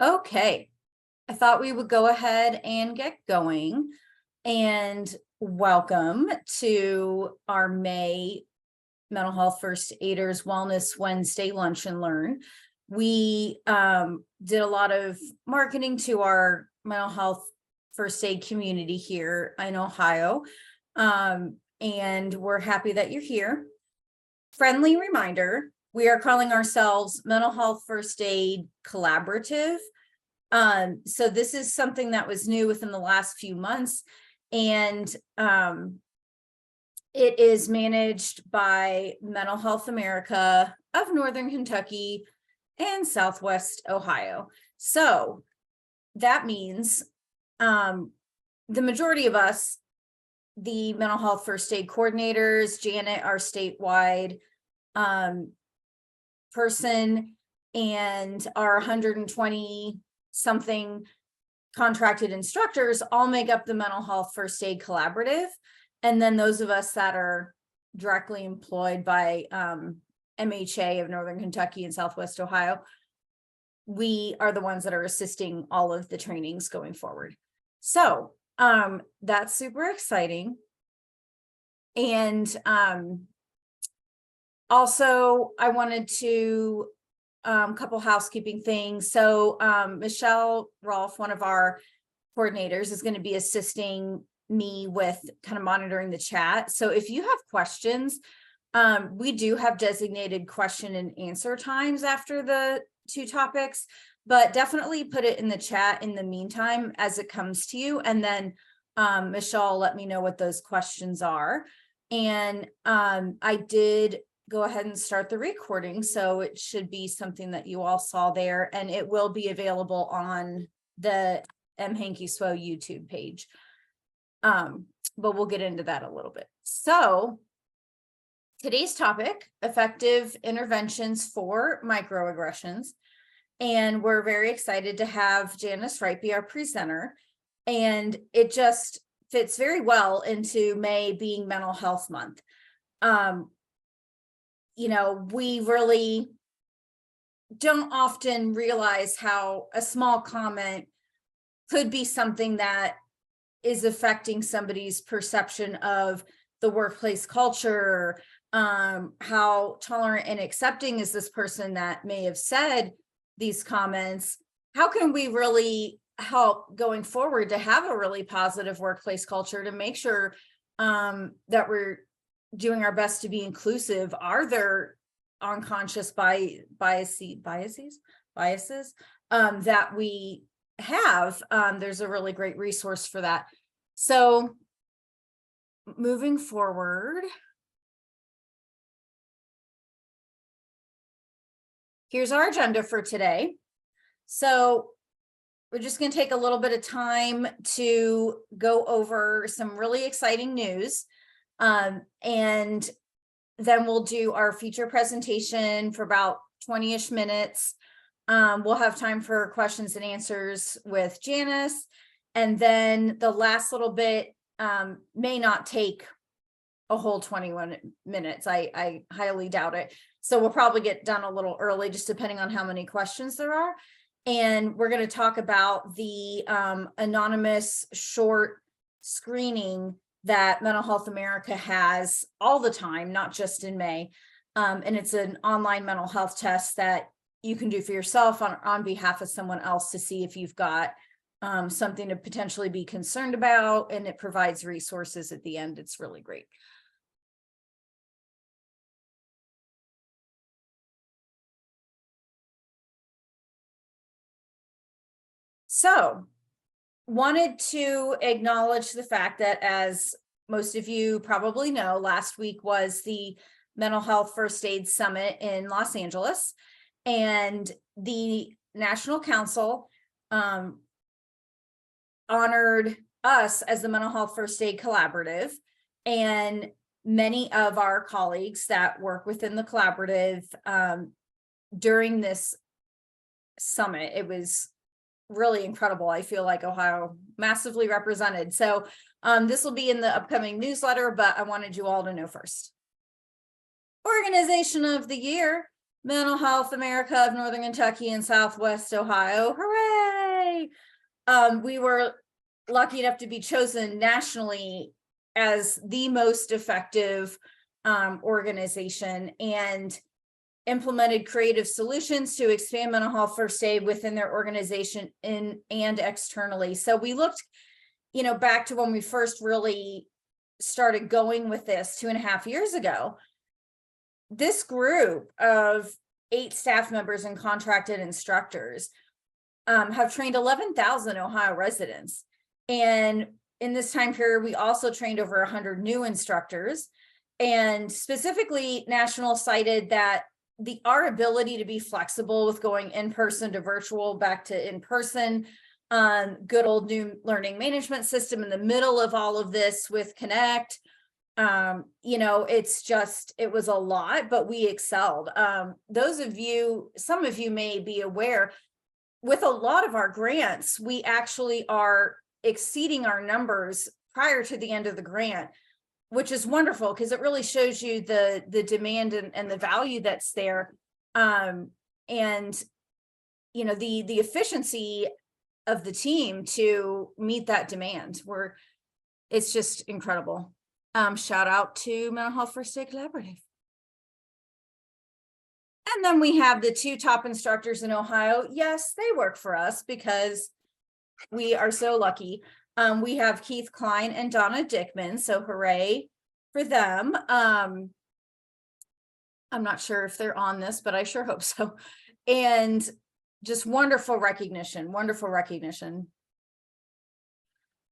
Okay, I thought we would go ahead and get going, and welcome to our May Mental Health First Aiders Wellness Wednesday Lunch and Learn. We did a lot of marketing to our mental health first aid community here in Ohio, and we're happy that you're here. Friendly reminder, we are calling ourselves Mental Health First Aid Collaborative. So this is something that was new within the last few months, and it is managed by Mental Health America of Northern Kentucky and Southwest Ohio. So that means the majority of us, the mental health first aid coordinators, Janet, our statewide person, and our 120 something contracted instructors all make up the Mental Health First Aid Collaborative. And then those of us that are directly employed by MHA of Northern Kentucky and Southwest Ohio, we are the ones that are assisting all of the trainings going forward. So that's super exciting. And also I wanted to couple housekeeping things. So Michelle Rolfe, one of our coordinators, is going to be assisting me with kind of monitoring the chat. So if you have questions, we do have designated question and answer times after the two topics, but definitely put it in the chat in the meantime as it comes to you. And then Michelle, let me know what those questions are. And I did go ahead and start the recording, so it should be something that you all saw there, and it will be available on the M. Hankey SWO YouTube page. But we'll get into that a little bit. So today's topic, effective interventions for microaggressions, and we're very excited to have Janice Wright be our presenter, and it just fits very well into May being Mental Health Month. You know, we really don't often realize how a small comment could be something that is affecting somebody's perception of the workplace culture. How tolerant and accepting is this person that may have said these comments? How can we really help going forward to have a really positive workplace culture, to make sure that we're doing our best to be inclusive? Are there unconscious biases that we have? There's a really great resource for that. So moving forward, here's our agenda for today. So we're just going to take a little bit of time to go over some really exciting news. And then we'll do our feature presentation for about 20-ish minutes. We'll have time for questions and answers with Janice. And then the last little bit may not take a whole 21 minutes. I highly doubt it. So we'll probably get done a little early, just depending on how many questions there are. And we're going to talk about the anonymous short screening that Mental Health America has all the time, not just in May. And it's an online mental health test that you can do for yourself on behalf of someone else to see if you've got something to potentially be concerned about, and it provides resources at the end. It's really great. So, wanted to acknowledge the fact that, as most of you probably know, last week was the Mental Health First Aid Summit in Los Angeles, and the National Council honored us as the Mental Health First Aid Collaborative, and many of our colleagues that work within the collaborative during this summit. It was really incredible. I feel like Ohio massively represented. So this will be in the upcoming newsletter, but I wanted you all to know first. Organization of the Year. Mental Health America of Northern Kentucky and Southwest Ohio. Hooray! We were lucky enough to be chosen nationally as the most effective organization, and implemented creative solutions to expand mental health first aid within their organization and externally. So we looked, back to when we first really started going with this 2.5 years ago. This group of 8 staff members and contracted instructors have trained 11,000 Ohio residents. And in this time period, we also trained over 100 new instructors. And specifically, National cited that our ability to be flexible with going in-person to virtual, back to in-person, good old new learning management system in the middle of all of this with Connect. It was a lot, but we excelled. Some of you may be aware, with a lot of our grants, we actually are exceeding our numbers prior to the end of the grant, which is wonderful because it really shows you the demand and the value that's there. The efficiency of the team to meet that demand. It's just incredible. Shout out to Mental Health First Aid Collaborative. And then we have the 2 top instructors in Ohio. Yes, they work for us because we are so lucky. We have Keith Klein and Donna Dickman, so hooray for them. I'm not sure if they're on this, but I sure hope so. And just wonderful recognition.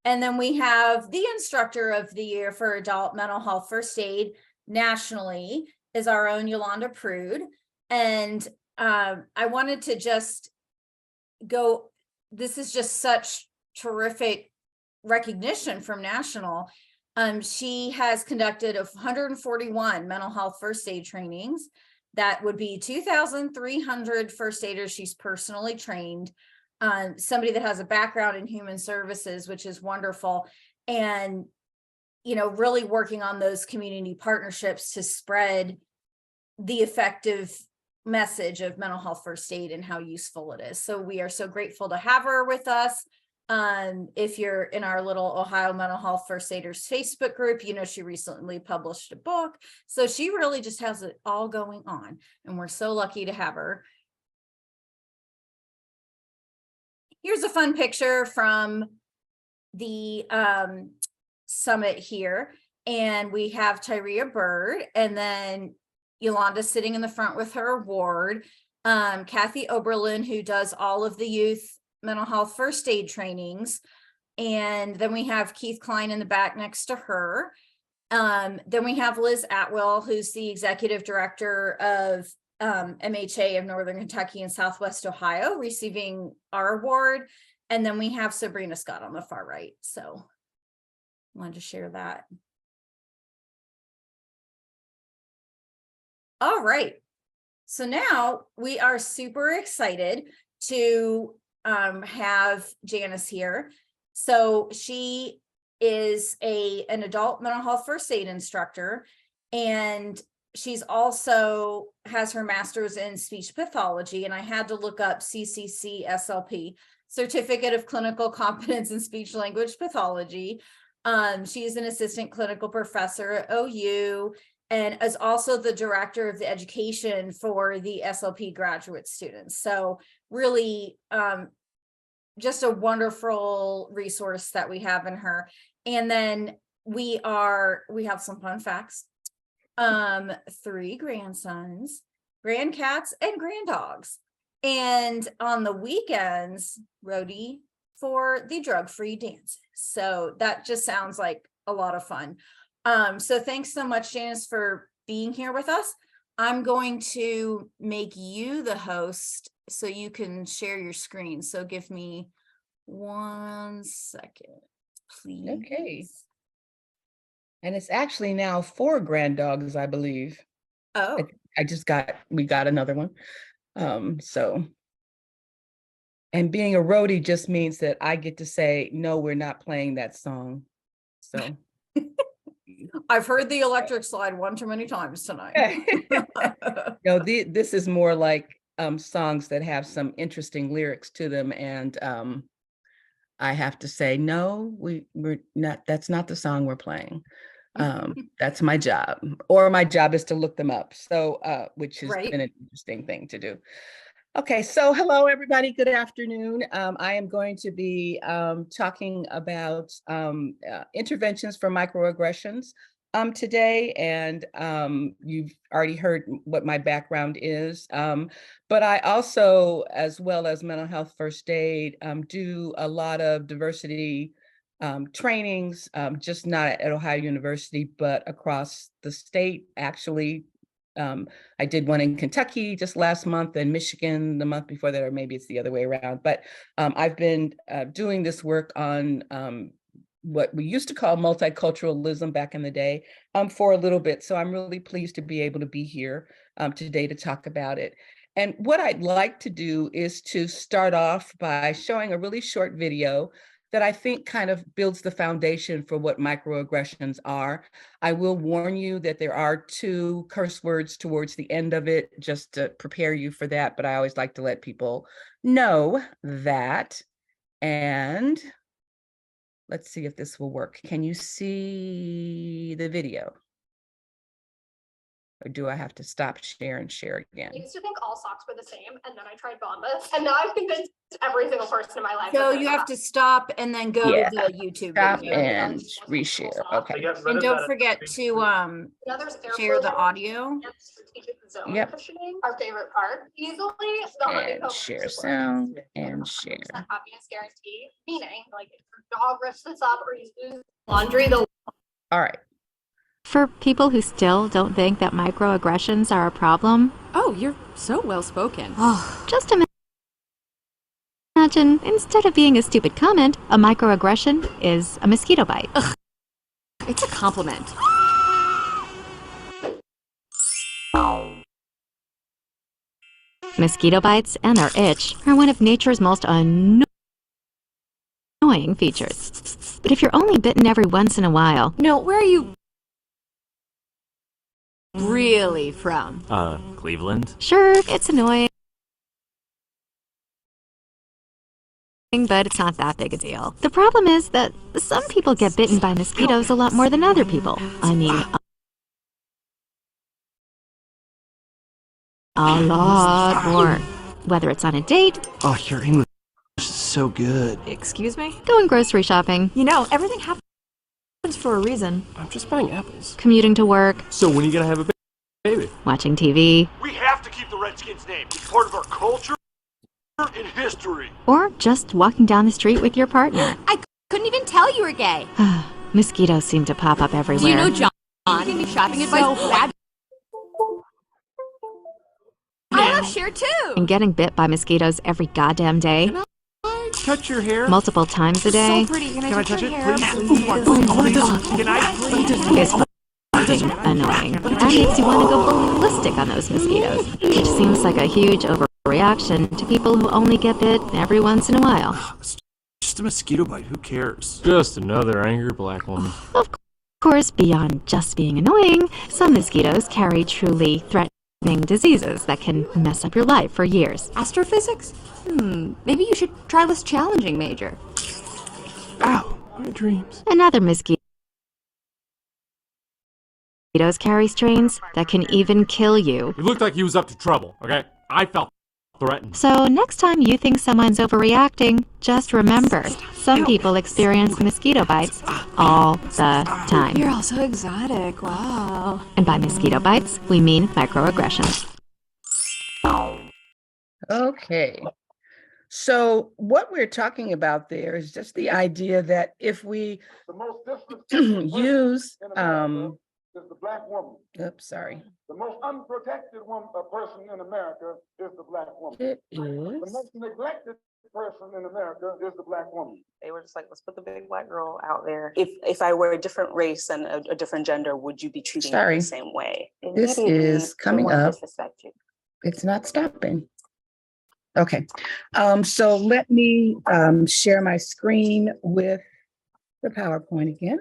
And then we have the Instructor of the Year for Adult Mental Health First Aid nationally is our own Yolanda Prude. And I wanted to just go, this is just such terrific recognition from National. She has conducted 141 mental health first aid trainings. That would be 2,300 first aiders she's personally trained. Somebody that has a background in human services, which is wonderful. And, really working on those community partnerships to spread the effective message of mental health first aid and how useful it is. So we are so grateful to have her with us. If you're in our little Ohio Mental Health First Aiders Facebook group, she recently published a book. So she really just has it all going on, and we're so lucky to have her. Here's a fun picture from the summit here. And we have Tyria Bird, and then Yolanda sitting in the front with her award. Kathy Oberlin, who does all of the youth mental health first aid trainings. And then we have Keith Klein in the back next to her. Then we have Liz Atwell, who's the executive director of MHA of Northern Kentucky and Southwest Ohio, receiving our award. And then we have Sabrina Scott on the far right. So I wanted to share that. All right. So now we are super excited to have Janice here. So she is an adult mental health first aid instructor, and she's also has her master's in speech pathology. And I had to look up CCC SLP, Certificate of Clinical Competence in Speech Language Pathology. She is an assistant clinical professor at OU and is also the director of the education for the SLP graduate students. So really just a wonderful resource that we have in her. And then we have some fun facts. 3 grandsons, grandcats, and granddogs. And on the weekends, roadie for the drug-free dances. So that just sounds like a lot of fun. So thanks so much, Janice, for being here with us. I'm going to make you the host so you can share your screen. So give me 1 second, please. Okay. And it's actually now 4 grand dogs, I believe. Oh, we got another one. And being a roadie just means that I get to say, no, we're not playing that song. So I've heard the electric slide one too many times tonight. No, this is more like songs that have some interesting lyrics to them, and I have to say, no, we're not. That's not the song we're playing. That's my job, or my job is to look them up. So, which has Right. been an interesting thing to do. Okay, so hello, everybody. Good afternoon. I am going to be talking about interventions for microaggressions today, and you've already heard what my background is. But I also, as well as mental health first aid, do a lot of diversity trainings, just not at Ohio University, but across the state, actually. I did one in Kentucky just last month, and Michigan the month before that, or maybe it's the other way around. But I've been doing this work on what we used to call multiculturalism back in the day for a little bit. So I'm really pleased to be able to be here today to talk about it. And what I'd like to do is to start off by showing a really short video that I think kind of builds the foundation for what microaggressions are. I will warn you that there are 2 curse words towards the end of it, just to prepare you for that, but I always like to let people know that. And let's see if this will work. Can you see the video? Or do I have to stop share and share again? I used to think all socks were the same, and then I tried Bombas, and now I'm convinced every single person in my life. So you have to stop and then go to the YouTube Stop video. and reshare. Okay. And don't forget to Now there's share the airflow audio. and strategic zone Yep. cushioning. Our favorite part, easily the And honeycomb share support. sound and share. Happiness guarantee, meaning like if your dog rips this up or you lose laundry, the All right. For people who still don't think that microaggressions are a problem, Oh, you're so well spoken. just imagine, instead of being a stupid comment, a microaggression is a mosquito bite. It's a compliment. Mosquito bites and their itch are one of nature's most annoying features. But if you're only bitten every once in a while, No, where are you really from? Cleveland? sure, it's annoying, but it's not that big a deal. The problem is that some people get bitten by mosquitoes a lot more than other people. I mean, a lot more. Whether it's on a date, Oh, your English is so good. Excuse me? going grocery shopping, You know, everything happens for a reason. I'm just buying apples. commuting to work, So when are you gonna have a baby? watching TV, We have to keep the Redskins name. It's part of our culture and history. or just walking down the street with your partner. I couldn't even tell you were gay. Mosquitoes seem to pop up everywhere. Do you know John? Give me shopping advice. Bad. I love Cher too. And getting bit by mosquitoes every goddamn day, Touch your hair. multiple times a day, So pretty. Can Can I I touch it, your hair? please? Can I please? is fucking annoying. That makes you want to go ballistic on those mosquitoes, which seems like a huge overreaction to people who only get bit every once in a while. Just a mosquito bite. Who cares? Just another angry black woman. Of course, beyond just being annoying, some mosquitoes carry truly threatening diseases that can mess up your life for years. Astrophysics? Maybe you should try this challenging major. Ow! My dreams. And other mosquitoes carry strains that can even kill you. He looked like he was up to trouble, okay? I felt threatened. So next time you think someone's overreacting, just remember, some people experience mosquito bites all the time. You're all so exotic. Wow. And by mosquito bites, we mean microaggressions. Okay. So what we're talking about there is just the idea that if we The most disrespected use, in America is the black woman. oops, sorry. The most unprotected person in America is the black woman. It The is, most neglected person in America is the black woman. They were just like, let's put the big white girl out there. If I were a different race and a different gender, would you be treating her Sorry. the same way? This Immediately, is they coming wanna up. disrespect you. it's not stopping. Okay, so let me share my screen with the PowerPoint again.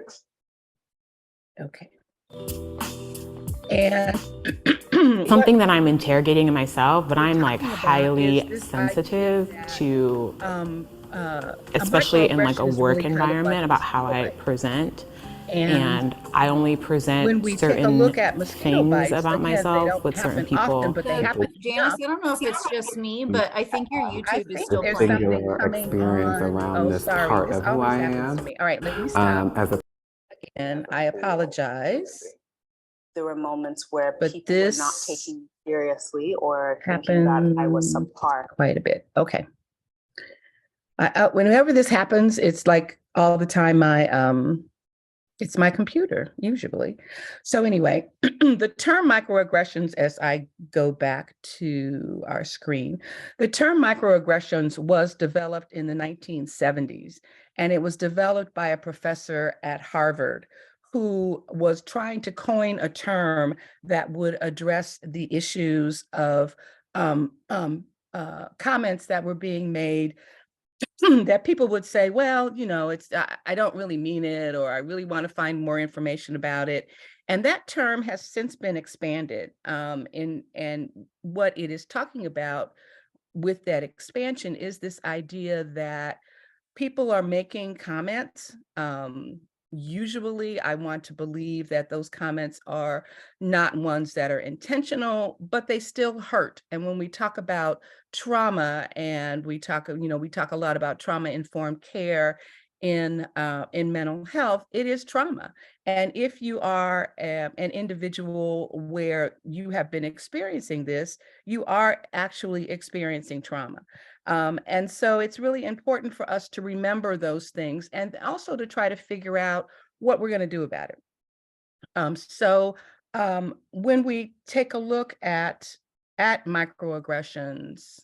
Okay. And Something that I'm interrogating in myself, but I'm like talking about highly is this sensitive idea that, to, a especially in like a microaggression is work really kind of environment, like about how mosquito I bite. present. And And I only when present we take a certain look at mosquito things bites, about again, they myself don't with certain happen often, people. but they happen Janice, enough. I don't know if it's just me, but I think your I YouTube is think still there's playing. something coming on. Oh, sorry, this always happens to me. All right, let me stop. And I apologize. There were moments where But people were not this taking me seriously or thinking that I was happens subpar. quite a bit. Okay. Whenever this happens, it's like all the time it's my computer usually. So anyway, the term microaggressions, as I go back to our screen, the term microaggressions was developed in the 1970s, and it was developed by a professor at Harvard who was trying to coin a term that would address the issues of comments that were being made that people would say, well, I don't really mean it, or I really want to find more information about it. And that term has since been expanded. And what it is talking about with that expansion is this idea that people are making comments. Usually, I want to believe that those comments are not ones that are intentional, but they still hurt. And when we talk about trauma, and we talk a lot about trauma-informed care in mental health, it is trauma. And if you are an individual where you have been experiencing this, you are actually experiencing trauma. And so it's really important for us to remember those things and also to try to figure out what we're going to do about it. When we take a look at microaggressions,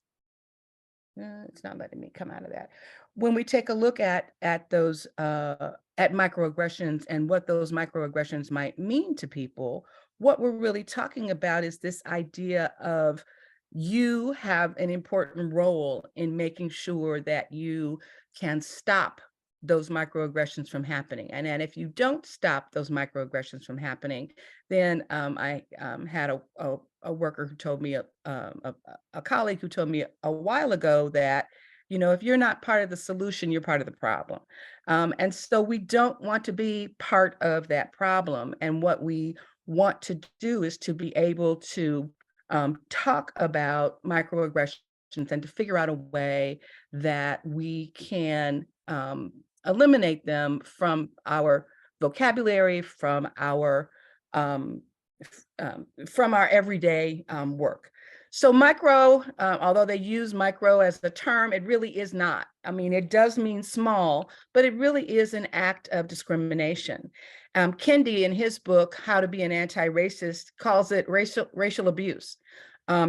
it's not letting me come out of that. When we take a look at those at microaggressions and what those microaggressions might mean to people, what we're really talking about is this idea of you have an important role in making sure that you can stop those microaggressions from happening. And then if you don't stop those microaggressions from happening, then I had a worker who told me, a colleague who told me a while ago that, if you're not part of the solution, you're part of the problem. And so we don't want to be part of that problem. And what we want to do is to be able to talk about microaggressions and to figure out a way that we can eliminate them from our vocabulary, from our everyday work. So micro, although they use micro as the term, it really is not. I mean, it does mean small, but it really is an act of discrimination. Kendi, in his book, How to Be an Anti-Racist, calls it racial abuse.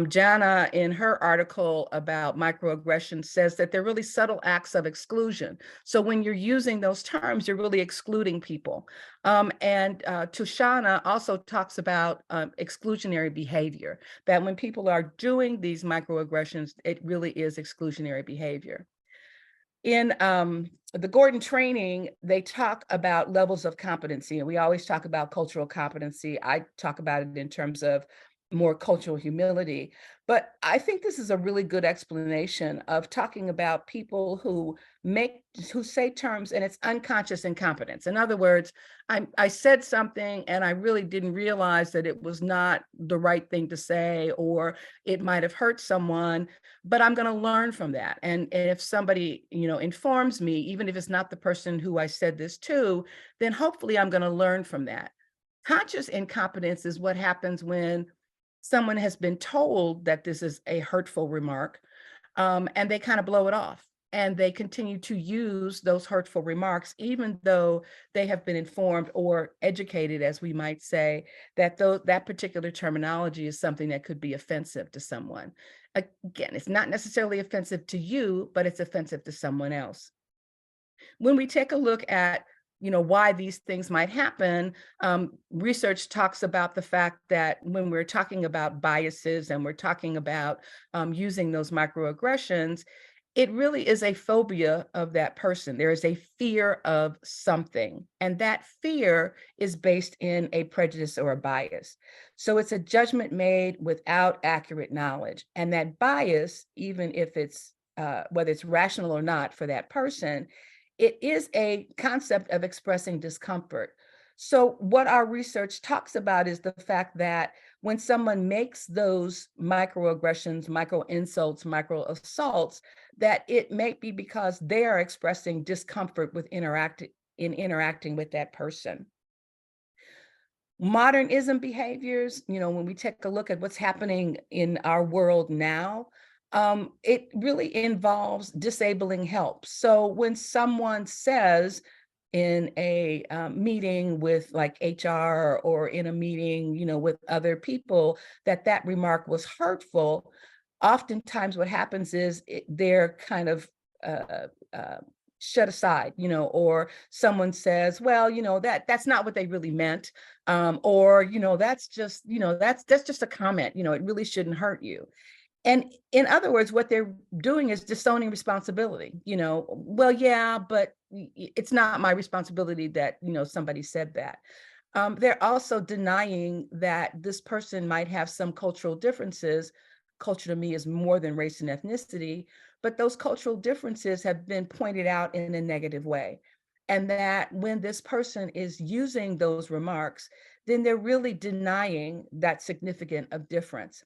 Jana, in her article about microaggressions, says that they're really subtle acts of exclusion. So when you're using those terms, you're really excluding people. And Tushana also talks about exclusionary behavior, that when people are doing these microaggressions, it really is exclusionary behavior. In the Gordon training, they talk about levels of competency, and we always talk about cultural competency. I talk about it in terms of more cultural humility. But I think this is a really good explanation of talking about people who say terms and it's unconscious incompetence. In other words, I said something and I really didn't realize that it was not the right thing to say, or it might have hurt someone, but I'm going to learn from that. And if somebody, informs me, even if it's not the person who I said this to, then hopefully I'm going to learn from that. Conscious incompetence is what happens when someone has been told that this is a hurtful remark, and they kind of blow it off. And they continue to use those hurtful remarks, even though they have been informed or educated, as we might say, that that particular terminology is something that could be offensive to someone. Again, it's not necessarily offensive to you, but it's offensive to someone else. When we take a look at why these things might happen, research talks about the fact that when we're talking about biases and we're talking about using those microaggressions, It really is a phobia of that person. There is a fear of something, and that fear is based in a prejudice or a bias. So it's a judgment made without accurate knowledge. And that bias, even if it's whether it's rational or not for that person, it is a concept of expressing discomfort. So what our research talks about is the fact that when someone makes those microaggressions, micro insults, micro assaults, that it may be because they are expressing discomfort with interacting with that person. Modern ISM behaviors, when we take a look at what's happening in our world now, it really involves disabling help. So when someone says in a meeting with like HR or in a meeting, with other people, that remark was hurtful, oftentimes what happens is they're kind of shut aside, or someone says, well, that's not what they really meant, or that's just, that's just a comment, it really shouldn't hurt you. And in other words, what they're doing is disowning responsibility. Well, yeah, but it's not my responsibility that somebody said that. They're also denying that this person might have some cultural differences. Culture to me is more than race and ethnicity, but those cultural differences have been pointed out in a negative way. And that when this person is using those remarks, then they're really denying that significant of difference.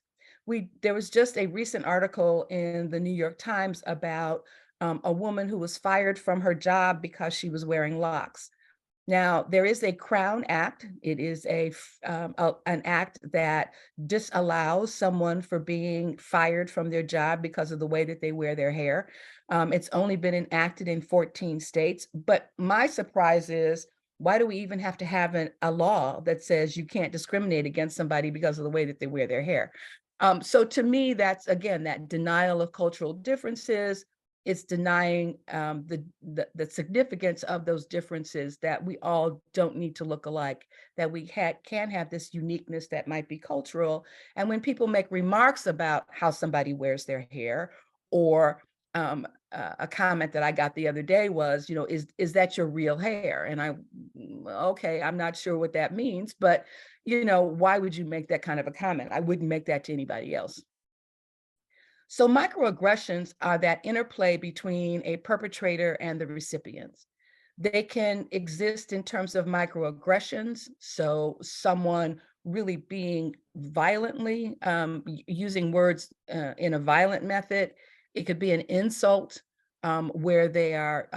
There was just a recent article in the New York Times about a woman who was fired from her job because she was wearing locks. Now, there is a Crown Act. It is an act that disallows someone for being fired from their job because of the way that they wear their hair. It's only been enacted in 14 states. But my surprise is, why do we even have to have a law that says you can't discriminate against somebody because of the way that they wear their hair? So to me, that's, again, that denial of cultural differences. It's denying the significance of those differences, that we all don't need to look alike, that we can have this uniqueness that might be cultural. And when people make remarks about how somebody wears their hair, or a comment that I got the other day was, is that your real hair? And okay, I'm not sure what that means, but why would you make that kind of a comment? I wouldn't make that to anybody else. So microaggressions are that interplay between a perpetrator and the recipients. They can exist in terms of microaggressions, so someone really being violently, using words in a violent method. It could be an insult, where they are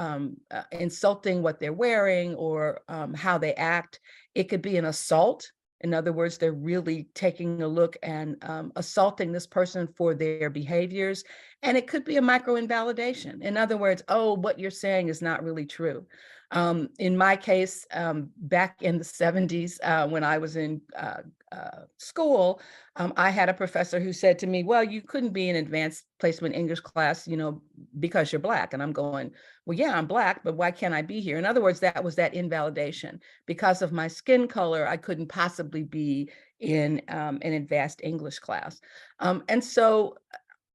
insulting what they're wearing or how they act. It could be an assault. In other words, they're really taking a look and assaulting this person for their behaviors. And it could be a micro-invalidation. In other words, oh, what you're saying is not really true. In my case, back in the 70s, when I was in school, I had a professor who said to me, well, you couldn't be in advanced placement English class, because you're Black. And I'm going, well, yeah, I'm Black, but why can't I be here? In other words, that was that invalidation. Because of my skin color, I couldn't possibly be in an advanced English class. And so,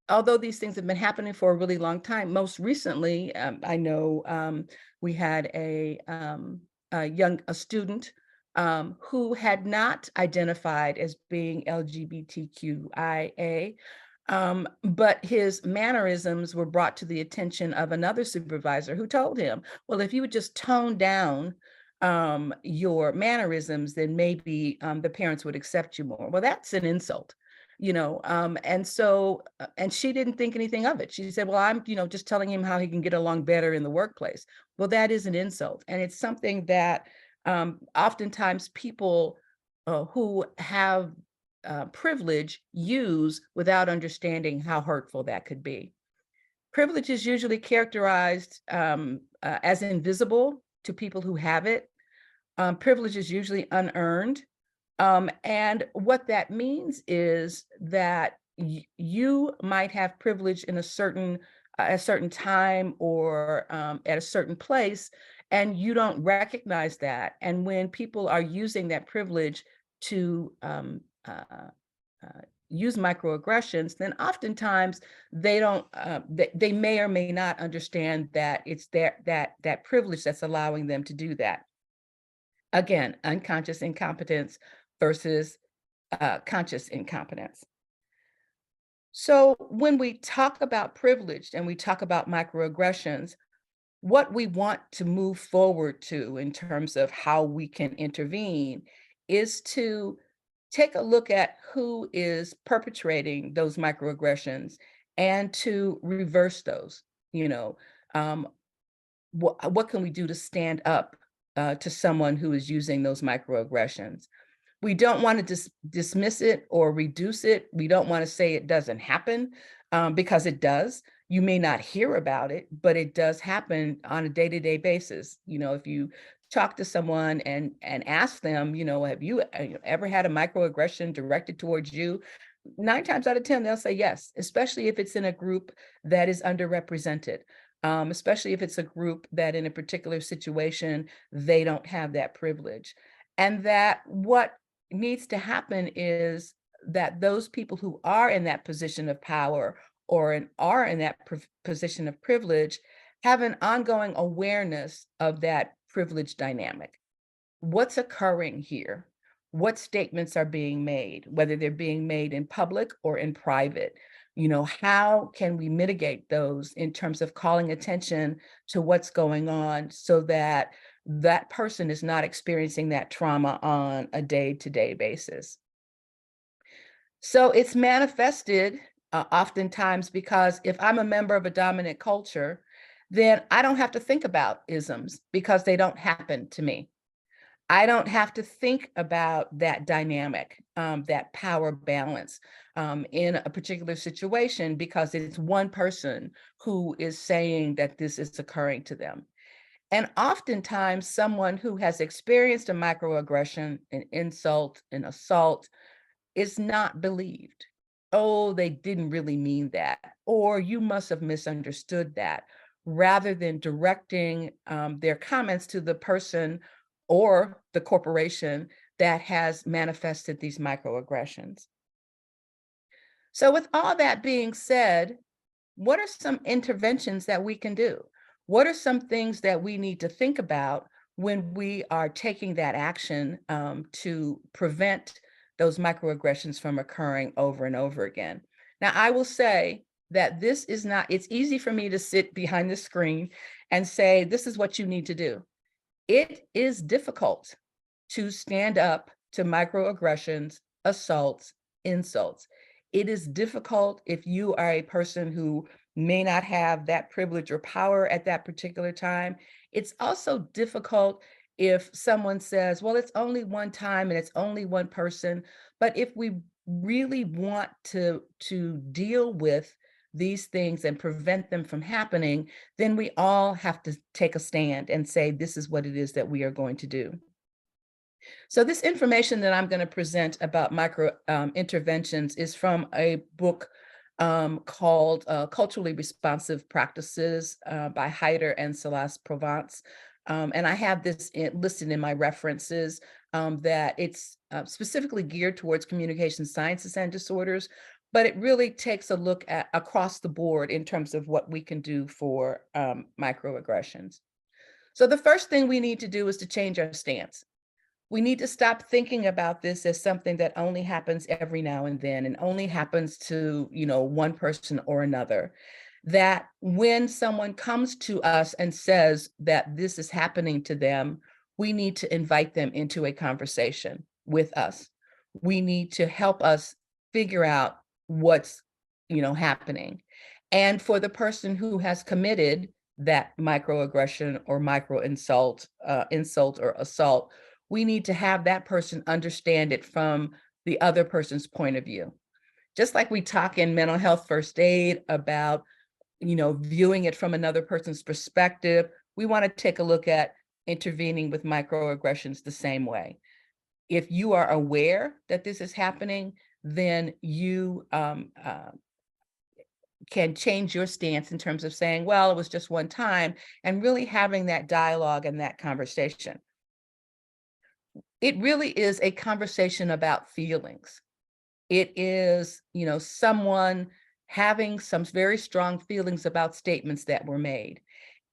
although these things have been happening for a really long time, most recently, I know we had a student who had not identified as being LGBTQIA, but his mannerisms were brought to the attention of another supervisor who told him, well, if you would just tone down your mannerisms, then maybe the parents would accept you more. Well, that's an insult. And so, and she didn't think anything of it. She said, well, I'm, just telling him how he can get along better in the workplace. Well, that is an insult. And it's something that oftentimes people who have privilege use without understanding how hurtful that could be. Privilege is usually characterized as invisible to people who have it. Privilege is usually unearned. And what that means is that you might have privilege in a certain time or at a certain place, and you don't recognize that. And when people are using that privilege to use microaggressions, then oftentimes they don't, they may or may not understand that it's that privilege that's allowing them to do that. Again, unconscious incompetence versus conscious incompetence. So when we talk about privilege and we talk about microaggressions, what we want to move forward to in terms of how we can intervene is to take a look at who is perpetrating those microaggressions and to reverse those. What can we do to stand up to someone who is using those microaggressions? We don't want to dismiss it or reduce it. We don't want to say it doesn't happen, because it does. You may not hear about it, but it does happen on a day-to-day basis. If you talk to someone and ask them, have you ever had a microaggression directed towards you? 9 times out of 10, they'll say yes, especially if it's in a group that is underrepresented, especially if it's a group that in a particular situation, they don't have that privilege. And that what needs to happen is that those people who are in that position of power or are in that position of privilege have an ongoing awareness of that privilege dynamic. What's occurring here? What statements are being made, whether they're being made in public or in private? How can we mitigate those in terms of calling attention to what's going on so that that person is not experiencing that trauma on a day-to-day basis? So it's manifested oftentimes because if I'm a member of a dominant culture, then I don't have to think about isms because they don't happen to me. I don't have to think about that dynamic, that power balance in a particular situation because it's one person who is saying that this is occurring to them. And oftentimes someone who has experienced a microaggression, an insult, an assault is not believed. Oh, they didn't really mean that, or you must have misunderstood that, rather than directing their comments to the person or the corporation that has manifested these microaggressions. So with all that being said, what are some interventions that we can do? What are some things that we need to think about when we are taking that action to prevent those microaggressions from occurring over and over again? Now, I will say that this is not, it's easy for me to sit behind the screen and say, this is what you need to do. It is difficult to stand up to microaggressions, assaults, insults. It is difficult if you are a person who may not have that privilege or power at that particular time. It's also difficult if someone says, well, it's only one time and it's only one person. But if we really want to deal with these things and prevent them from happening, then we all have to take a stand and say, this is what it is that we are going to do. So this information that I'm going to present about micro interventions is from a book called Culturally Responsive Practices by Heider and Celeste Provence. And I have this listed in my references that it's specifically geared towards communication sciences and disorders, but it really takes a look at across the board in terms of what we can do for microaggressions. So the first thing we need to do is to change our stance. We need to stop thinking about this as something that only happens every now and then and only happens to, one person or another. That when someone comes to us and says that this is happening to them, we need to invite them into a conversation with us. We need to help us figure out what's, happening. And for the person who has committed that microaggression or micro insult or assault, we need to have that person understand it from the other person's point of view. Just like we talk in mental health first aid about, viewing it from another person's perspective, we want to take a look at intervening with microaggressions the same way. If you are aware that this is happening, then you can change your stance in terms of saying, well, it was just one time, and really having that dialogue and that conversation. It really is a conversation about feelings. It is, someone having some very strong feelings about statements that were made.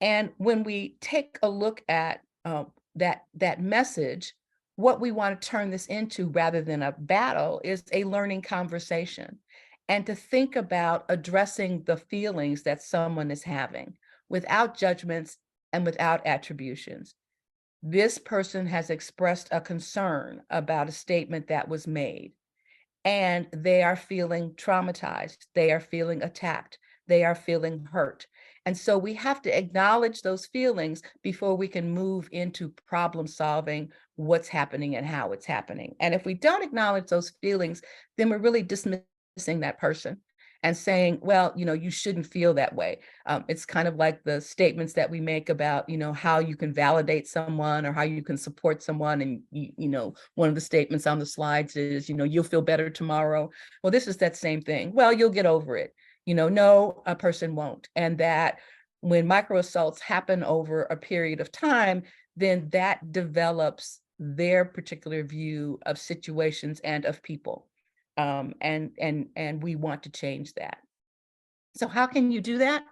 And when we take a look at that message, what we want to turn this into rather than a battle is a learning conversation, and to think about addressing the feelings that someone is having without judgments and without attributions. This person has expressed a concern about a statement that was made, and they are feeling traumatized, they are feeling attacked, they are feeling hurt. And so we have to acknowledge those feelings before we can move into problem solving what's happening and how it's happening. And if we don't acknowledge those feelings, then we're really dismissing that person and saying, well, you shouldn't feel that way. It's kind of like the statements that we make about, how you can validate someone or how you can support someone. And, one of the statements on the slides is, you'll feel better tomorrow. Well, this is that same thing. Well, you'll get over it. No, a person won't. And that when microassaults happen over a period of time, then that develops their particular view of situations and of people. And we want to change that. So how can you do that?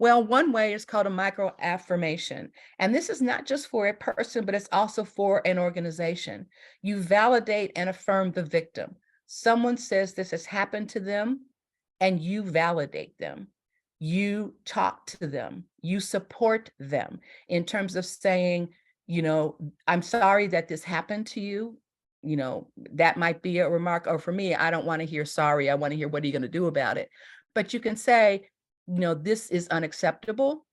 Well, one way is called a microaffirmation. And this is not just for a person, but it's also for an organization. You validate and affirm the victim. Someone says this has happened to them, and you validate them. You talk to them. You support them in terms of saying, I'm sorry that this happened to you. That might be a remark. Or for me, I don't want to hear sorry. I want to hear, what are you going to do about it? But you can say, this is unacceptable,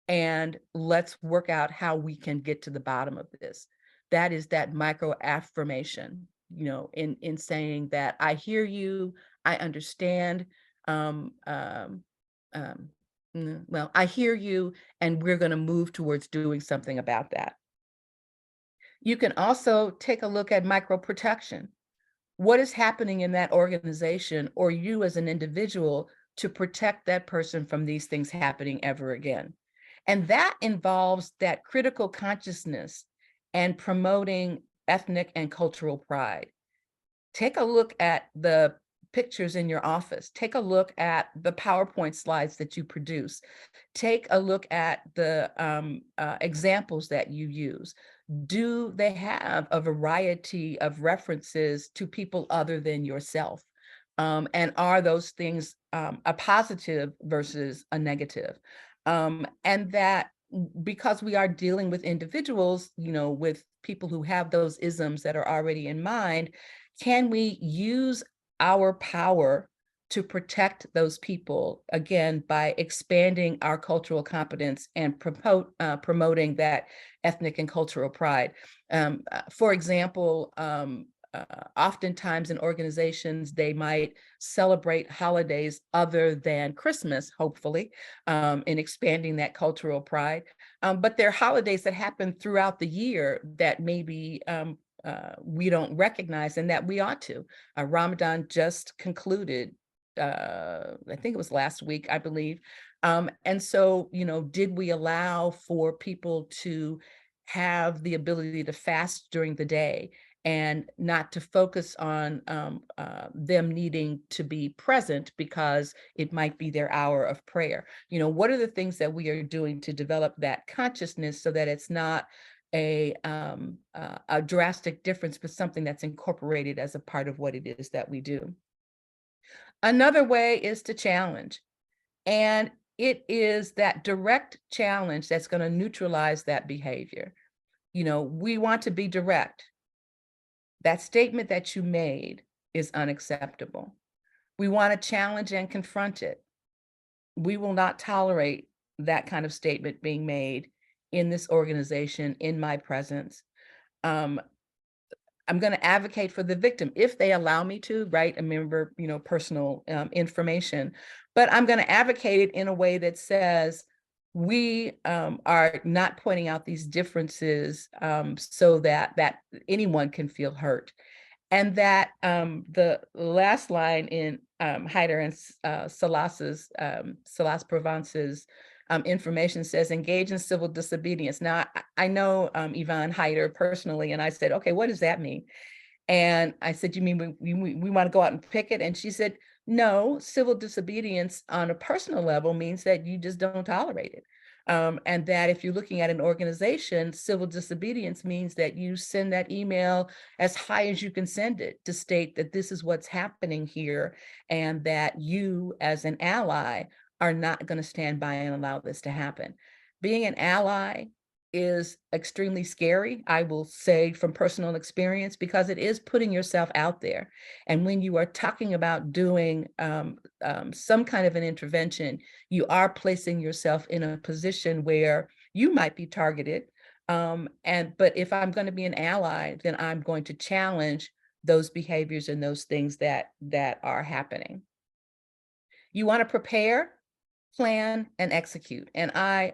and let's work out how we can get to the bottom of this. That is that micro affirmation, in saying that I hear you, I understand. Well, I hear you, and we're going to move towards doing something about that. You can also take a look at microprotection. What is happening in that organization or you as an individual to protect that person from these things happening ever again? And that involves that critical consciousness and promoting ethnic and cultural pride. Take a look at the pictures in your office. Take a look at the PowerPoint slides that you produce. Take a look at the examples that you use. Do they have a variety of references to people other than yourself? And are those things a positive versus a negative? And that because we are dealing with individuals, with people who have those isms that are already in mind, can we use our power to protect those people, again, by expanding our cultural competence and promoting that ethnic and cultural pride? For example, oftentimes in organizations, they might celebrate holidays other than Christmas, hopefully, in expanding that cultural pride. But there are holidays that happen throughout the year that maybe we don't recognize and that we ought to. Ramadan just concluded, I think it was last week, I believe. And so, did we allow for people to have the ability to fast during the day and not to focus on them needing to be present because it might be their hour of prayer? What are the things that we are doing to develop that consciousness so that it's not a drastic difference, but something that's incorporated as a part of what it is that we do? Another way is to challenge. And it is that direct challenge that's going to neutralize that behavior. We want to be direct. That statement that you made is unacceptable. We want to challenge and confront it. We will not tolerate that kind of statement being made in this organization, in my presence. I'm going to advocate for the victim if they allow me to, right? Remember, personal information, but I'm going to advocate it in a way that says we are not pointing out these differences so that anyone can feel hurt. And that the last line in Haider and Salas Provence's information says, engage in civil disobedience. Now, I know Yvonne Haider personally, and I said, okay, what does that mean? And I said, you mean we want to go out and picket? And she said, no, civil disobedience on a personal level means that you just don't tolerate it. And that if you're looking at an organization, civil disobedience means that you send that email as high as you can send it to state that this is what's happening here, and that you as an ally are not going to stand by and allow this to happen. Being an ally is extremely scary, I will say from personal experience, because it is putting yourself out there. And when you are talking about doing some kind of an intervention, you are placing yourself in a position where you might be targeted. But if I'm going to be an ally, then I'm going to challenge those behaviors and those things that are happening. You want to prepare, plan, and execute. And I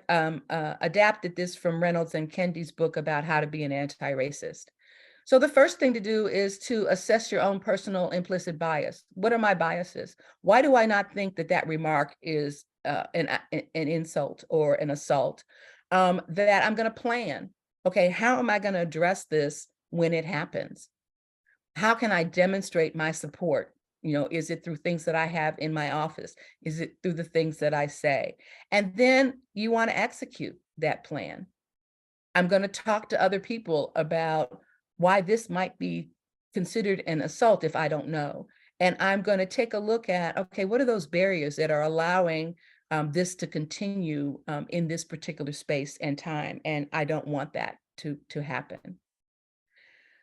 adapted this from Reynolds and Kendi's book about how to be an anti-racist. So the first thing to do is to assess your own personal implicit bias. What are my biases? Why do I not think that that remark is an insult or an assault? That I'm going to plan. Okay, how am I going to address this when it happens? How can I demonstrate my support? You know, is it through things that I have in my office? Is it through the things that I say? And then you want to execute that plan. I'm going to talk to other people about why this might be considered an assault if I don't know. And I'm going to take a look at, okay, what are those barriers that are allowing this to continue in this particular space and time? And I don't want that to happen.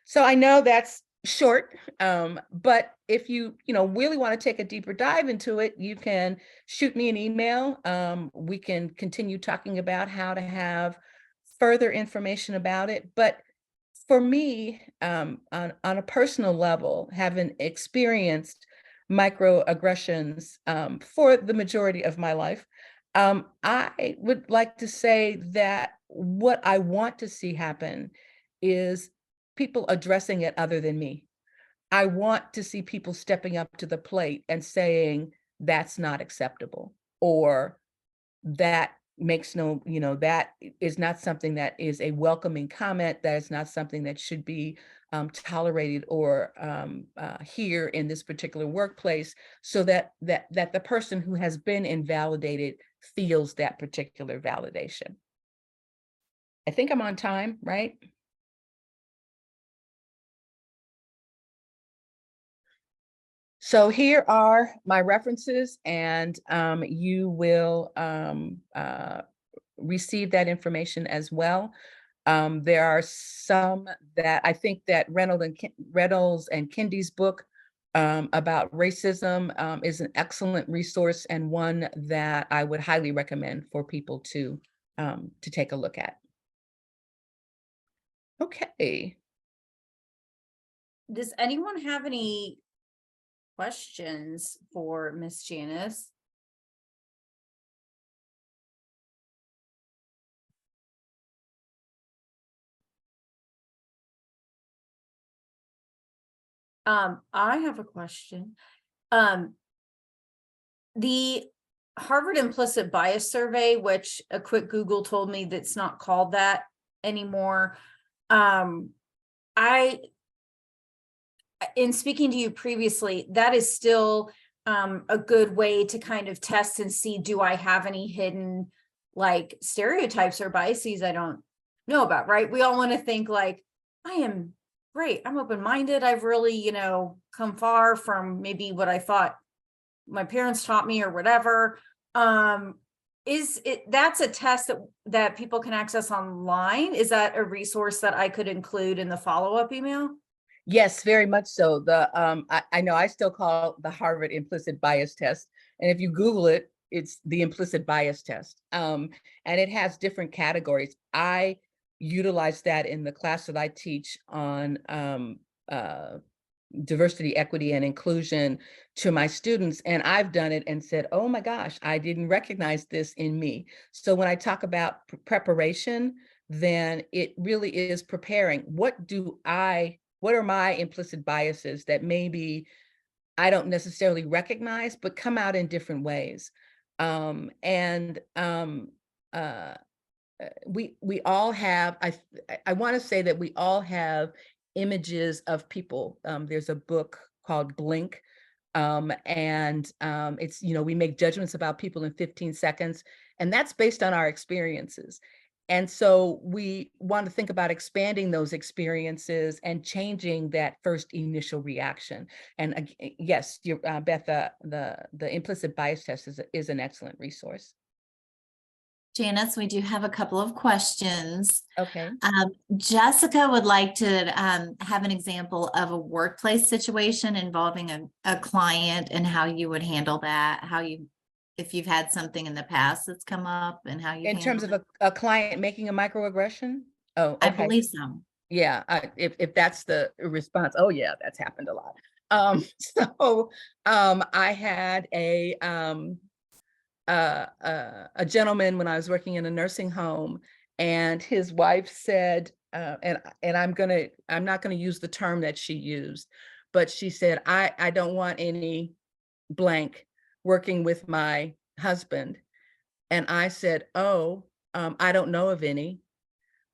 So I know that's short, but if you really want to take a deeper dive into it, you can shoot me an email. We can continue talking about how to have further information about it. But for me, on a personal level, having experienced microaggressions for the majority of my life, I would like to say that what I want to see happen is people addressing it other than me. I want to see people stepping up to the plate and saying, that's not acceptable, or that makes no, that is not something that is a welcoming comment. That is not something that should be tolerated or here in this particular workplace, so that the person who has been invalidated feels that particular validation. I think I'm on time, right? So here are my references, and you will receive that information as well. There are some that I think that Reynolds and Kendi's book about racism is an excellent resource, and one that I would highly recommend for people to take a look at. Okay. Does anyone have any questions for Miss Janice? I have a question. The Harvard Implicit Bias Survey, which a quick Google told me that's not called that anymore. In speaking to you previously, that is still a good way to kind of test and see, do I have any hidden like stereotypes or biases I don't know about, right? We all want to think like, I am great, I'm open-minded, I've really, come far from maybe what I thought my parents taught me or whatever. That's a test that people can access online? Is that a resource that I could include in the follow-up email? Yes, very much so. I know I still call the Harvard Implicit Bias Test, and if you Google it, it's the Implicit Bias Test, and it has different categories. I utilize that in the class that I teach on diversity, equity, and inclusion to my students, and I've done it and said, oh my gosh, I didn't recognize this in me. So when I talk about preparation, then it really is preparing. What are my implicit biases that maybe I don't necessarily recognize, but come out in different ways? We all have, I want to say that we all have images of people. There's a book called Blink. It's, we make judgments about people in 15 seconds, and that's based on our experiences. And so we want to think about expanding those experiences and changing that first initial reaction. And yes, Beth, the implicit bias test is an excellent resource. Janice, we do have a couple of questions. Okay. Jessica would like to have an example of a workplace situation involving a client and how you would handle that, if you've had something in the past that's come up and how you In terms of a client making a microaggression? Oh, okay. I believe so. Yeah, if that's the response, oh yeah, that's happened a lot. I had a gentleman when I was working in a nursing home, and his wife said, and I'm not gonna use the term that she used, but she said, I don't want any blank working with my husband. And I said, oh, I don't know of any.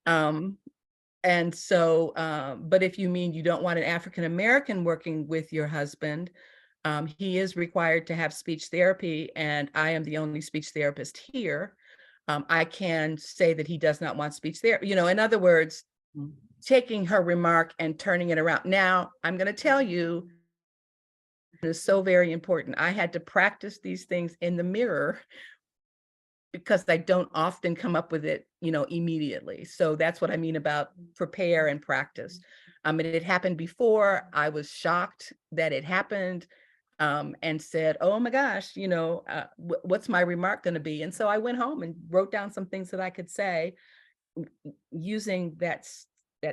And so, but if you mean you don't want an African-American working with your husband, he is required to have speech therapy, and I am the only speech therapist here. I can say that he does not want speech therapy. In other words, taking her remark and turning it around. Now, I'm going to tell you, it is so very important. I had to practice these things in the mirror because I don't often come up with it, immediately. So that's what I mean about prepare and practice. It happened before. I was shocked that it happened, and said, oh my gosh, what's my remark going to be? And so I went home and wrote down some things that I could say using that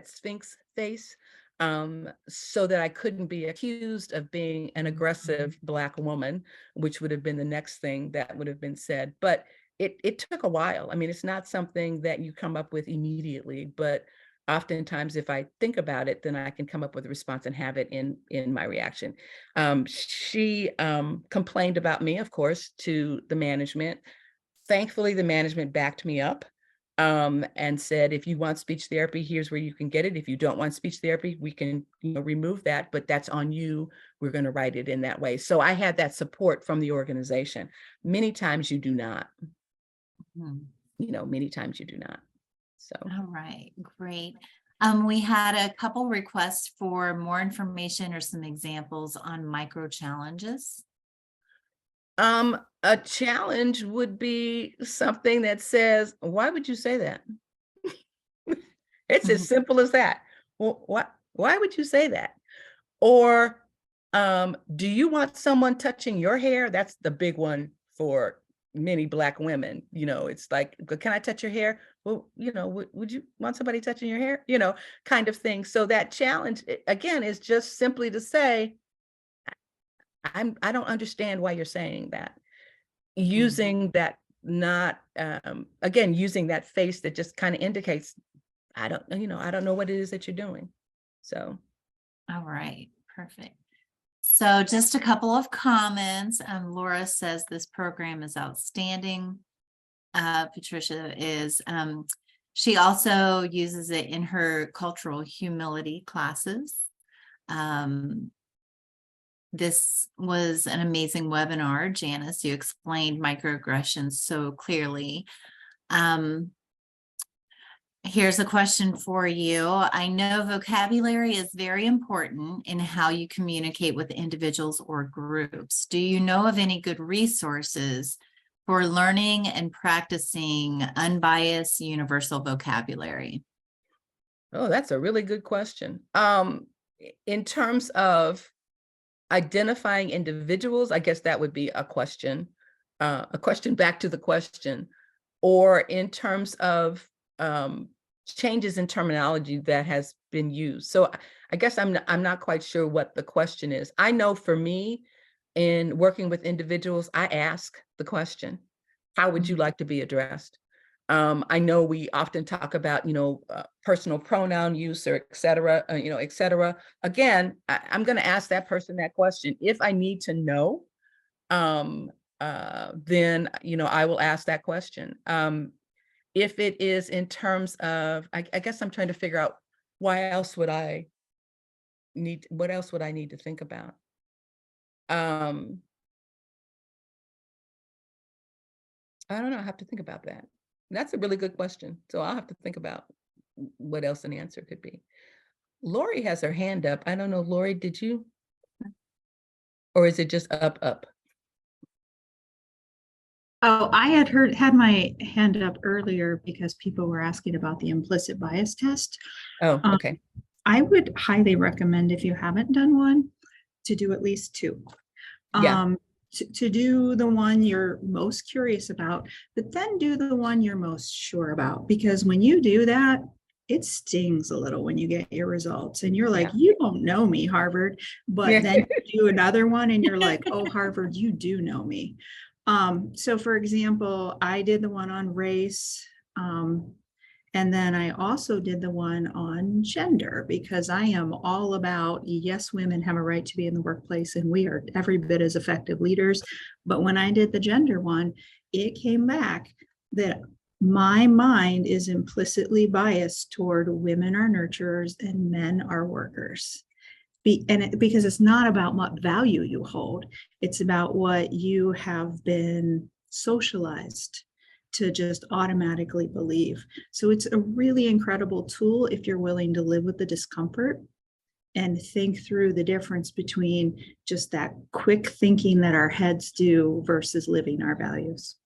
Sphinx face, so that I couldn't be accused of being an aggressive Black woman, which would have been the next thing that would have been said. But it took a while. I mean, it's not something that you come up with immediately, but oftentimes if I think about it, then I can come up with a response and have it in my reaction. She complained about me, of course, to the management. Thankfully, the management backed me up, and said, if you want speech therapy, here's where you can get it. If you don't want speech therapy, we can remove that, but that's on you. We're going to write it in that way. So I had that support from the organization. Many times you do not. Many times you do not. So. All right, great. We had a couple requests for more information or some examples on micro challenges. A challenge would be something that says, why would you say that? It's as simple as that. Well, why would you say that? Or do you want someone touching your hair? That's the big one for many Black women. It's like, can I touch your hair? Well, would you want somebody touching your hair? Kind of thing. So that challenge, again, is just simply to say, I don't understand why you're saying that. Using that, not again, using that face that just kind of indicates, I don't know what it is that you're doing. So. All right, perfect. So just a couple of comments. Laura says this program is outstanding. Patricia is, she also uses it in her cultural humility classes. This was an amazing webinar, Janice. You explained microaggressions so clearly. Here's a question for you. I know vocabulary is very important in how you communicate with individuals or groups. Do you know of any good resources for learning and practicing unbiased universal vocabulary? Oh, that's a really good question. In terms of identifying individuals, I guess that would be a question back to the question, or in terms of changes in terminology that has been used. So I guess I'm not quite sure what the question is. I know for me, in working with individuals, I ask the question, how would you like to be addressed? I know we often talk about, personal pronoun use or et cetera, et cetera. Again, I'm going to ask that person that question. If I need to know, then, I will ask that question. If it is in terms of, I guess I'm trying to figure out why else would I what else would I need to think about? I don't know. I have to think about that. That's a really good question. So I'll have to think about what else an answer could be. Lori has her hand up. I don't know, Lori, did you? Or is it just up? Oh, I had my hand up earlier because people were asking about the implicit bias test. Oh, okay. I would highly recommend, if you haven't done one, to do at least two. Yeah. To do the one you're most curious about, but then do the one you're most sure about. Because when you do that, it stings a little when you get your results and you're like, Yeah. you don't know me, Harvard. But Yeah. then you do another one and you're like, oh, Harvard, you do know me. So for example, I did the one on race. And then I also did the one on gender, because I am all about, yes, women have a right to be in the workplace and we are every bit as effective leaders. But when I did the gender one, it came back that my mind is implicitly biased toward women are nurturers and men are workers. Because it's not about what value you hold, it's about what you have been socialized to just automatically believe. So it's a really incredible tool if you're willing to live with the discomfort and think through the difference between just that quick thinking that our heads do versus living our values.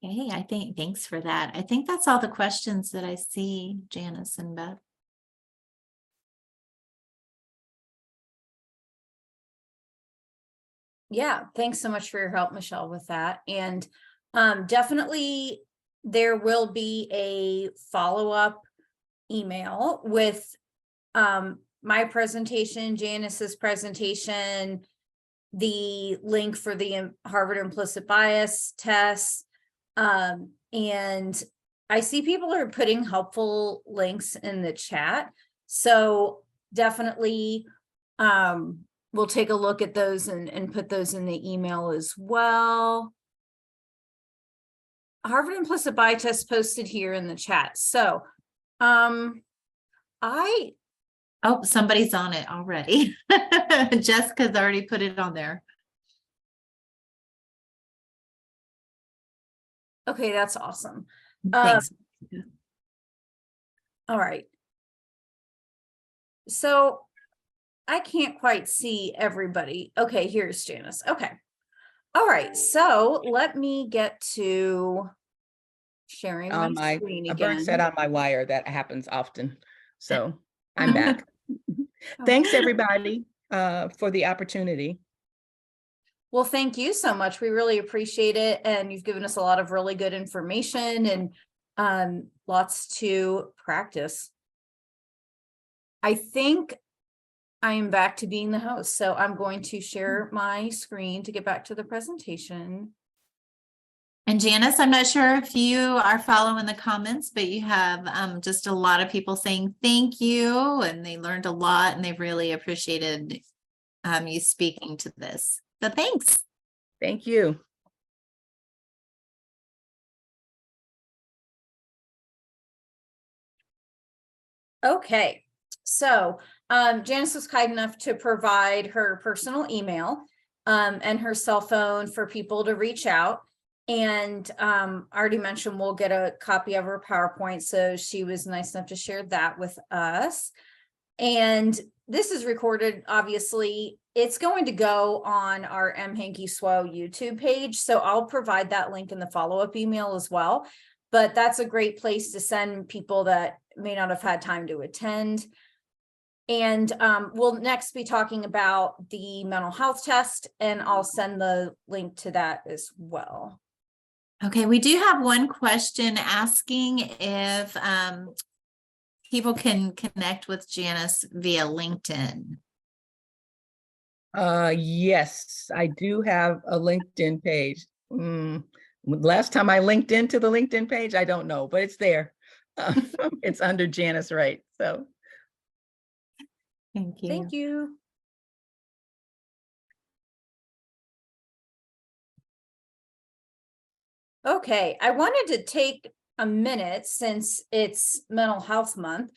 Hey, thanks for that. I think that's all the questions that I see, Janice and Beth. Yeah, thanks so much for your help, Michelle, with that. And definitely there will be a follow-up email with my presentation, Janice's presentation, the link for the Harvard implicit bias test. And I see people are putting helpful links in the chat. So definitely we'll take a look at those and put those in the email as well. Harvard implicit bias test posted here in the chat. So Oh, somebody's on it already. Jessica's already put it on there. Okay, that's awesome. Thanks. All right. So I can't quite see everybody. Okay, here's Janice. Okay. All right. So let me get to sharing my screen A bird set again. on my wire. That happens often. So I'm back. Thanks, everybody, for the opportunity. Well, thank you so much. We really appreciate it. And you've given us a lot of really good information and lots to practice. I think I am back to being the host. So I'm going to share my screen to get back to the presentation. And Janice, I'm not sure if you are following the comments, but you have just a lot of people saying thank you, and they learned a lot and they really appreciated you speaking to this. So thanks. Thank you. Okay, so Janice was kind enough to provide her personal email and her cell phone for people to reach out. And I already mentioned we'll get a copy of her PowerPoint, so she was nice enough to share that with us. And this is recorded, obviously. It's going to go on our M. Hankey SWO YouTube page, so I'll provide that link in the follow-up email as well. But that's a great place to send people that may not have had time to attend. And we'll next be talking about the mental health test, and I'll send the link to that as well. Okay, we do have one question asking if people can connect with Janice via LinkedIn. Yes, I do have a LinkedIn page. Last time I linked into the LinkedIn page, I don't know, but it's there. It's under Janice Wright. So thank you. Thank you. Okay, I wanted to take a minute since it's Mental Health Month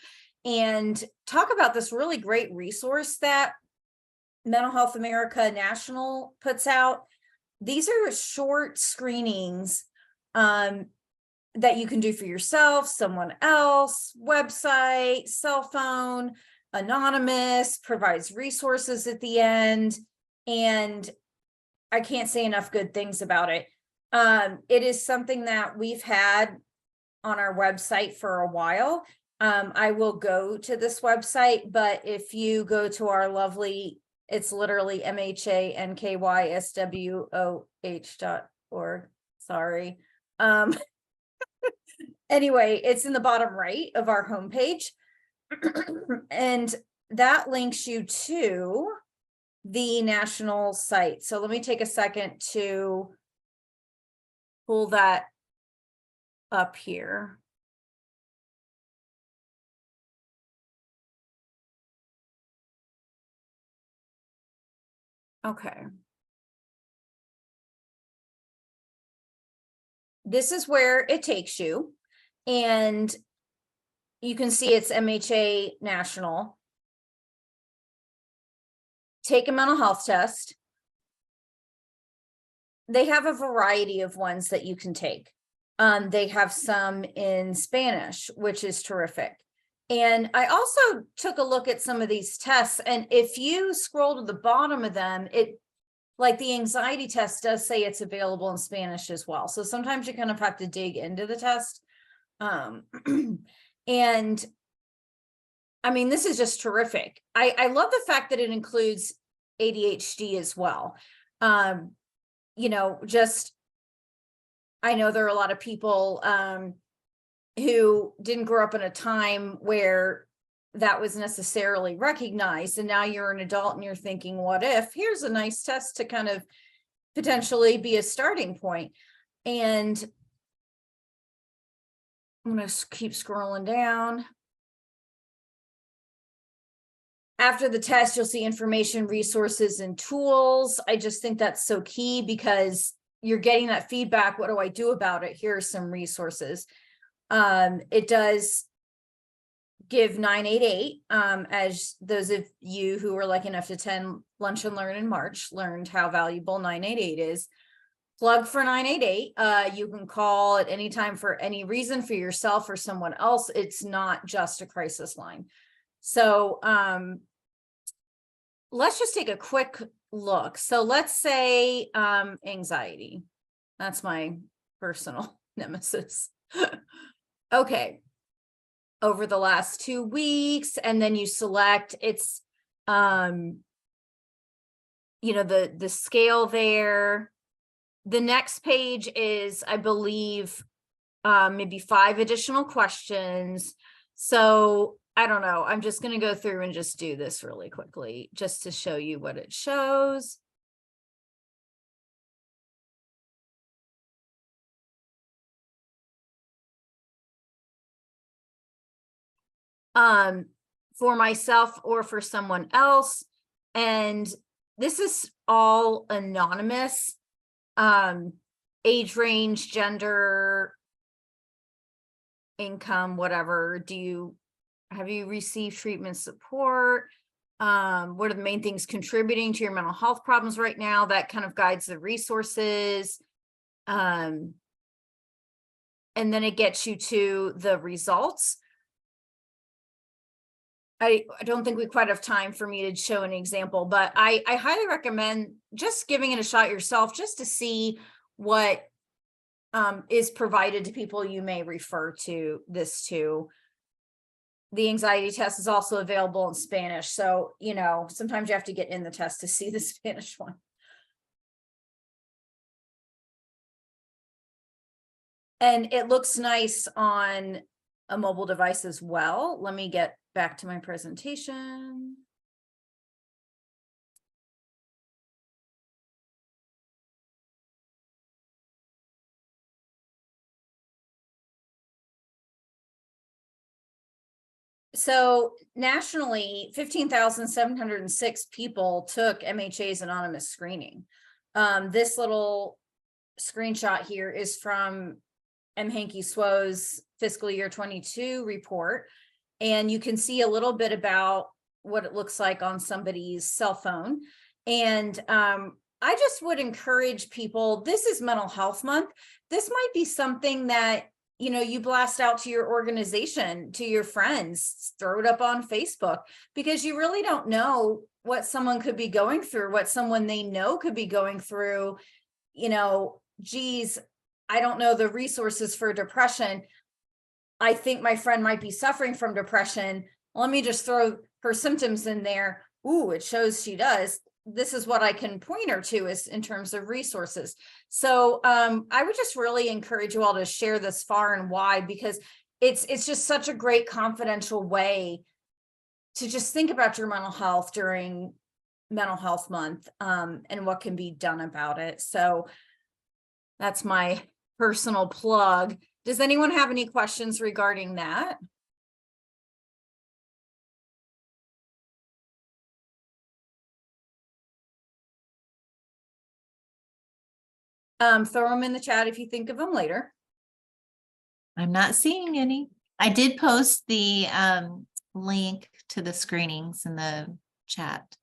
and talk about this really great resource that Mental Health America National puts out. These are short screenings that you can do for yourself, someone else, website, cell phone, anonymous, provides resources at the end. And I can't say enough good things about it. It is something that we've had on our website for a while. I will go to this website, but if you go to our lovely, it's literally MHANKYSWOH.org. Sorry. Anyway, it's in the bottom right of our homepage. And that links you to the national site. So let me take a second to pull that up here. Okay. This is where it takes you, and you can see it's MHA National. Take a mental health test. They have a variety of ones that you can take. They have some in Spanish, which is terrific. And I also took a look at some of these tests, and if you scroll to the bottom of them, like the anxiety test does say it's available in Spanish as well. So sometimes you kind of have to dig into the test. And I mean, this is just terrific. I love the fact that it includes ADHD as well. You know, just, I know there are a lot of people who didn't grow up in a time where that was necessarily recognized. And now you're an adult and you're thinking, what if? Here's a nice test to kind of potentially be a starting point. And I'm going to keep scrolling down. After the test, you'll see information, resources, and tools. I just think that's so key because you're getting that feedback. What do I do about it? Here are some resources. It does give 988, as those of you who were lucky enough to attend Lunch and Learn in March learned how valuable 988 is. Plug for 988. You can call at any time for any reason, for yourself or someone else. It's not just a crisis line. So let's just take a quick look. So let's say anxiety. That's my personal nemesis. Okay. Over the last 2 weeks, and then you select, it's you know, the scale there. The next page is, I believe, maybe 5 additional questions. So I don't know, I'm just going to go through and just do this really quickly just to show you what it shows. For myself or for someone else. And this is all anonymous. Age range, gender, income, whatever. Have you received treatment support? What are the main things contributing to your mental health problems right now? That kind of guides the resources. And then it gets you to the results. I don't think we quite have time for me to show an example, but I highly recommend just giving it a shot yourself just to see what is provided to people you may refer to this to. The anxiety test is also available in Spanish. So, you know, sometimes you have to get in the test to see the Spanish one. And it looks nice on a mobile device as well. Let me get back to my presentation. So nationally, 15,706 people took MHA's anonymous screening. This little screenshot here is from M. Hankey Swo's fiscal year 22 report. And you can see a little bit about what it looks like on somebody's cell phone. And I just would encourage people, this is Mental Health Month. This might be something that, you know, you blast out to your organization, to your friends, throw it up on Facebook, because you really don't know what someone could be going through, what someone they know could be going through. You know, geez, I don't know the resources for depression. I think my friend might be suffering from depression. Let me just throw her symptoms in there. Ooh, it shows she does. This is what I can point her to is in terms of resources. So I would just really encourage you all to share this far and wide, because it's just such a great confidential way to just think about your mental health during Mental Health Month, and what can be done about it. So that's my personal plug. Does anyone have any questions regarding that? Throw them in the chat if you think of them later. I'm not seeing any. I did post the link to the screenings in the chat.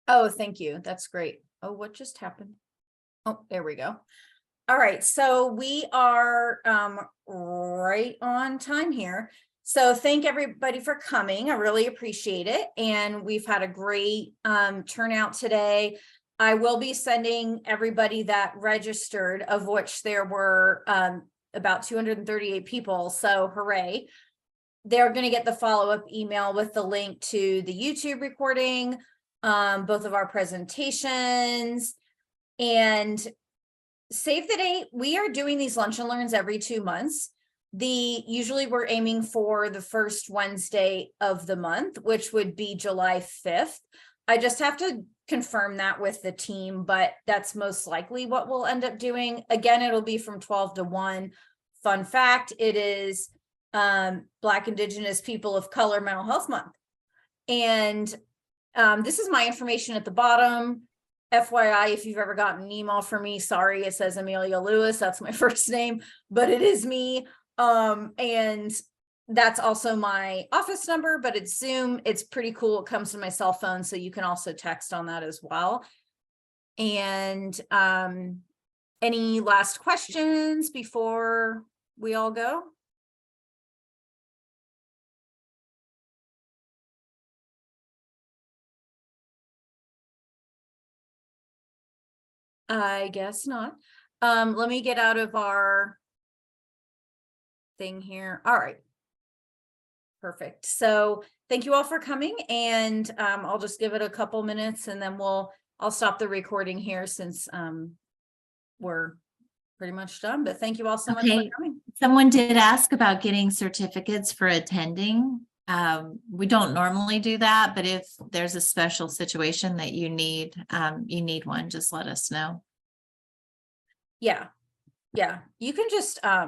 Oh, thank you. That's great. Oh, what just happened? Oh, there we go. All right, so we are right on time here. So thank everybody for coming. I really appreciate it. And we've had a great turnout today. I will be sending everybody that registered, of which there were about 238 people. So hooray. They're going to get the follow-up email with the link to the YouTube recording, both of our presentations, and save the date. We are doing these lunch and learns every 2 months. Usually we're aiming for the first Wednesday of the month, which would be July 5th. I just have to confirm that with the team, but that's most likely what we'll end up doing. Again, it'll be from 12 to 1. Fun fact, it is Black, Indigenous, People of Color Mental Health Month. And this is my information at the bottom. FYI, if you've ever gotten an email from me, sorry, it says Amelia Lewis. That's my first name, but it is me. And that's also my office number, but it's Zoom. It's pretty cool. It comes to my cell phone, so you can also text on that as well. And any last questions before we all go? I guess not. Let me get out of our thing here. All right. Perfect. So thank you all for coming, and I'll just give it a couple minutes and then I'll stop the recording here since we're pretty much done. But thank you all so much for coming. Someone did ask about getting certificates for attending. We don't normally do that, but if there's a special situation that you need one, just let us know. Yeah. You can just, I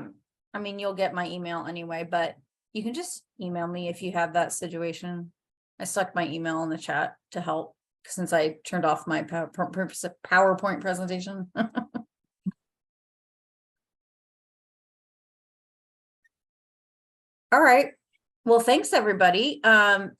mean, you'll get my email anyway, but you can just email me if you have that situation. I stuck my email in the chat to help since I turned off my PowerPoint presentation. All right. Well, thanks everybody.